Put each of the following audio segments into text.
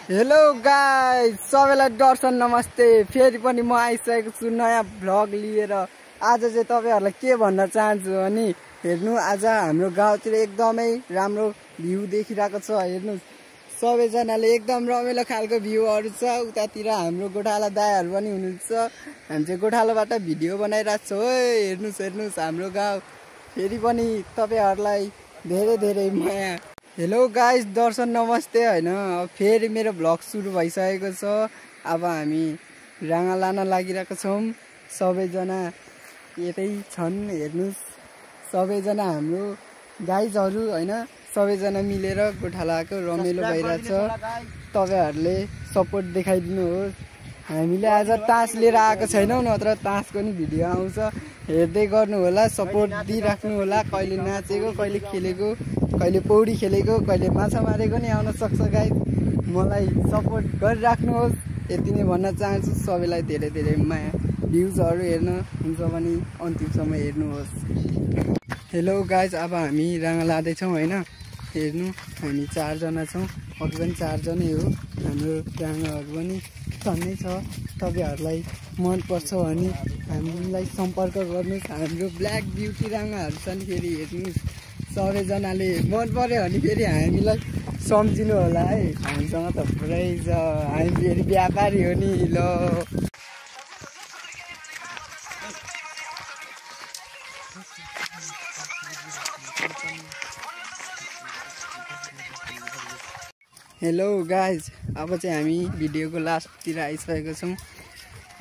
Hello guys, सबैलाई दर्शन नमस्ते। फेरि पनि म आइसकेको छु नयाँ भ्लग लिएर। आज चाहिँ तपाईहरुलाई के भन्न चाहन्छु भने हेर्नु, आज हाम्रो गाउँतिर एकदमै राम्रो भ्यू देखिरहेको छ। हेर्नु, सबैजनाले एकदम रमाइलो खालको भ्यूहरु छ। उतातिर हाम्रो गोठाला दाइहरु पनि हुनुहुन्छ। हामी चाहिँ गोठालाबाट भिडियो बनाइरहेको छौं। हेर्नुस् हाम्रो गाउँ। फेरि पनि तपाईहरुलाई धेरै धेरै माया। हेलो गाइस, दर्शन नमस्ते हैन। फेरि मेरो भ्लग सुरु भइसकेको छ। अब हामी राङा लान लागिरहेको छौं। सबैजना यतै छन्। हेर्नुस्, सबैजना हाम्रो गाइजहरु हैन, सबैजना मिलेर गोठालाको रमाइलो भइरहेछ। तपाईहरुले सपोर्ट देखाइदिनुहोस्। हामीले आज तास लिएर आएको छैनौं, नत्र तासको नि भिडियो आउँछ। हेर्दै गर्नु होला, सपोर्ट दिइराख्नु होला। कहिले नाचेको, कहिले खेलेको, कहिले पौडी खेलेको, कहिले माछा मारेको नि आउन सक्छ गाइस। मलाई सपोर्ट गरिराख्नुहोस्, यति नै भन्न चाहन्छु। सबैलाई धेरै धेरै माया। भ्यूजहरु हेर्न हुन्छ भने अन्तिमसम्म हेर्नुहोस्। हेलो गाइस, अब हामी राङा लाँदै छौं हैन। हेर्नु, हामी 4 जना छौं। अघि पनि 4 जनै हो। हाम्रो राङाहरु पनि छन्नै छ। तपाईहरुलाई मन पर्छ भने हामीलाई सम्पर्क गर्नुस्। हाम्रो ब्ल्याक ब्युटी राङाहरु छन्। फेरि हेर्नुस्, सबैजनाले मन पर्यो भने फेरि हामीलाई सम्झिनु होला है। हामीसँग त पुरै छ। हामी फेरि व्यापारी हो नि। ल हेलो गाइज, अब चाहिँ हामी भिडियोको लास्टतिर आइसकेको छौँ।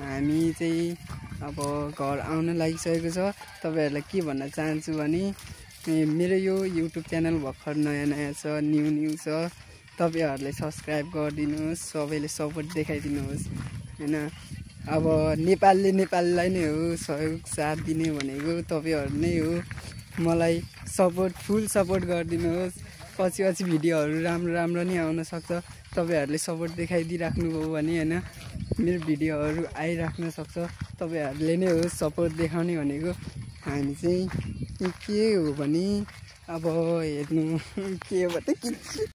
हामी चाहिँ अब घर आउन लागिसकेको छ। तपाईहरुलाई के भन्न चाहन्छु भने मेरो यो युट्युब च्यानल भर्खर नयाँ छ, न्यू छ। तपाईहरुले सब्स्क्राइब गरिदिनुहोस्। सबैले सपोर्ट देखाइदिनुहोस् हैन। अब नेपाललाई नै हो सहयोग साथ दिने भनेको तपाईहरु नै हो। मलाई फुल सपोर्ट गरिदिनुहोस्। पछि भिडियोहरु राम्रो नि आउन सक्छ। तपाईहरुले सपोर्ट देखाइदिराख्नुभयो भने हैन, मेरो भिडियोहरु आइराख्न सक्छ। तपाईहरुले नै हो सपोर्ट देखाउने भनेको। हामी चाहिँ के हो भने अब हेर्नु, के हो भने